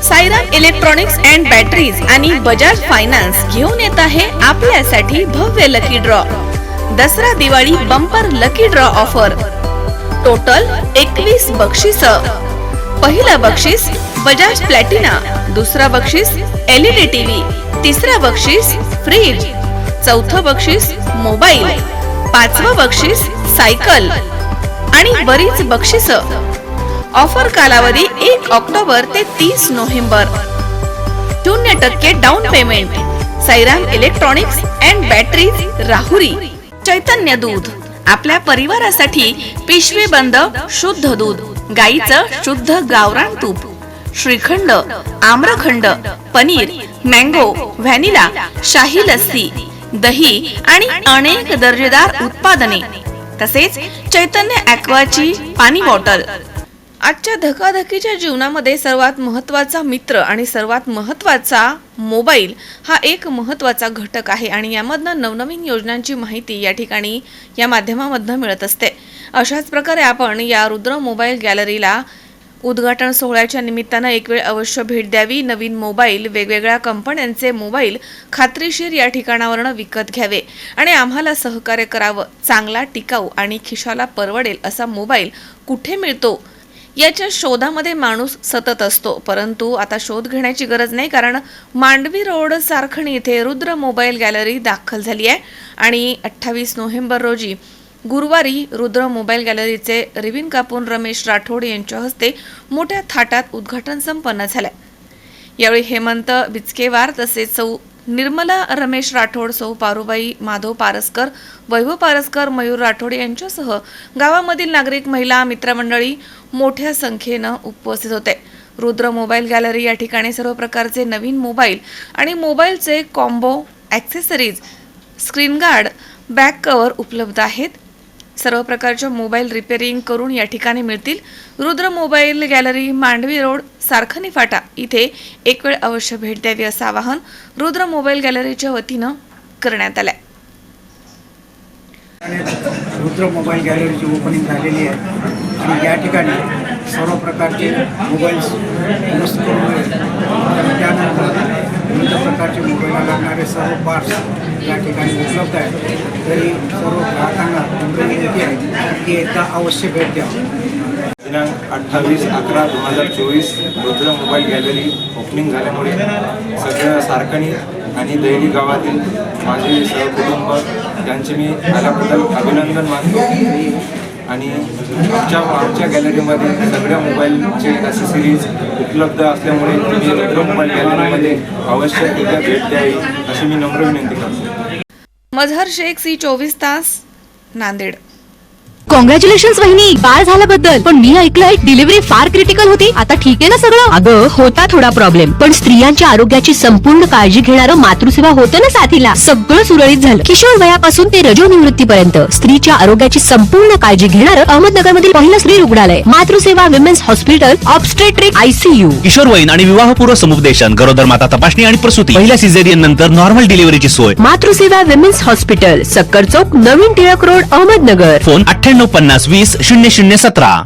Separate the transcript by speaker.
Speaker 1: Sairam electronics and batteries आणि Bajaj finance घेऊन येत आहे आपल्यासाठी भव्य lucky draw. Dussehra Diwali bumper lucky draw offer. Total 21 बक्षीस. पहिला बक्षीस बजाज प्लॅटिना, दुसरा बक्षीस LED टीव्ही, तिसरा बक्षीस फ्रीज, चौथं बक्षीस मोबाईल, पाचवं बक्षीस सायकल आणि बरीच बक्षीस. ऑफर कालावधी 1 ऑक्टोबर ते 30 November. 0% down payment. Sairam electronics and batteries, Rahuri. Chaitanya दूध, आपल्या परिवारासाठी पिशवी बंद शुद्ध दूध, गाईचं शुद्ध गावरान तूप. श्रीखंड, आम्रखंड, पनीर, मँगो, व्हॅनिला, शाही लस्सी, दही आणि अनेक दर्जेदार उत्पादने. तसेच चैतन्य ॲक्वाची पाणी बॉटल. आजच्या धकाधकीच्या जीवनामध्ये सर्वात महत्त्वाचा मित्र आणि सर्वात महत्त्वाचा मोबाईल हा एक महत्त्वाचा घटक आहे आणि यामधनं नवनवीन योजनांची माहिती या ठिकाणी या माध्यमामधनं मिळत असते. अशाच प्रकारे आपण या रुद्र मोबाईल गॅलरीला उद्घाटन सोहळ्याच्या निमित्तानं एक वेळ अवश्य भेट द्यावी. नवीन मोबाईल, वेगवेगळ्या कंपन्यांचे मोबाईल खात्रीशीर या ठिकाणावरनं विकत घ्यावे आणि आम्हाला सहकार्य करावं. चांगला, टिकाऊ आणि खिशाला परवडेल असा मोबाईल कुठे मिळतो याच्या शोधामध्ये माणूस सतत असतो, परंतु आता शोध घेण्याची गरज नाही, कारण मांडवी रोड सारखणी इथे रुद्र मोबाईल गॅलरी दाखल झाली आहे आणि 28 नोव्हेंबर रोजी गुरुवारी रुद्र मोबाईल गॅलरीचे रिबीन कापून रमेश राठोड यांच्या हस्ते मोठ्या थाटात उद्घाटन संपन्न झाले. यावेळी हेमंत बिचकेवार तसेच सौ निर्मला रमेश राठोड, सौ पारुबाई माधव पारसकर, वैभव पारसकर, मयूर राठोड यांच्यासह गावामधील नागरिक, महिला, मित्रमंडळी मोठ्या संख्येनं उपस्थित होते. रुद्र मोबाईल गॅलरी या ठिकाणी सर्व प्रकारचे नवीन मोबाईल आणि मोबाईलचे combo, accessories, screen guard, back cover उपलब्ध आहेत. सर्व प्रकारचे मोबाईल रिपेअरिंग करून या ठिकाणी मिळतील. Rudra mobile gallery, Mandvi road, Sarkhani फाटा इथे एक वेळ अवश्य भेट द्यावी असं आवाहन रुद्र मोबाईल गॅलरीच्या वतीनं करण्यात आलंय.
Speaker 2: रुद्र मोबाईल गॅलरीची ओपनिंग झालेली आहे आणि या ठिकाणी सर्व प्रकारचे मोबाईल्स दुरुस्त करून मिळेल. त्यानंतर विविध प्रकारचे मोबाईलला लागणारे सर्व पार्ट्स या ठिकाणी उपलब्ध आहेत. तरी सर्व ग्राहकांना विनंती आहे की एकदा अवश्य भेट द्या.
Speaker 3: दिनांक 28/11/2024 रुद्र मोबाईल गॅलरी ओपनिंग झाल्यामुळे सगळं सारखणी आणि दैली गावातील माझे सहकुटुंब यांचे मी आल्याबद्दल अभिनंदन मानतो. आणि आमच्या गॅलरीमध्ये सगळ्या मोबाईलचे ॲसेसरीज उपलब्ध असल्यामुळे तुम्ही रुद्र मोबाईल गॅलरीमध्ये अवश्य एकदा भेट द्यावी अशी मी नम्र विनंती करतो.
Speaker 1: मझहर शेख, सी 24 तास, नांदेड.
Speaker 4: कॉंग्रॅच्युलेशन्स वहिनी, बाळ झाल्याबद्दल. पण मी ऐकलंय डिलिव्हरी फार क्रिटिकल होती. आता ठीक आहे ना सगळं? अगं होता थोडा प्रॉब्लेम, पण स्त्रियांच्या आरोग्याची संपूर्ण काळजी घेणारं मातृसेवा होतं ना साथीला. सगळं सुरळीत झालं. किशोर वयापासून ते रजोनिवृत्तीपर्यंत स्त्रीच्या आरोग्याची संपूर्ण काळजी घेणारं अहमदनगरमधील पहिलं स्त्री रुग्णालय Matruseva women's hospital, obstetric ICU.
Speaker 5: किशोरवयीन आणि विवाहपूर्व समुपदेशन, गरोदर माता तपासणी आणि प्रसूती, पहिल्या सिझेरियन नंतर नॉर्मल डिलिव्हरीची सोय.
Speaker 4: मातृसेवा विमेन्स हॉस्पिटल, सक्कर चौक, नवीन टिळक रोड, अहमदनगर.
Speaker 5: फोन 9850 20 0017.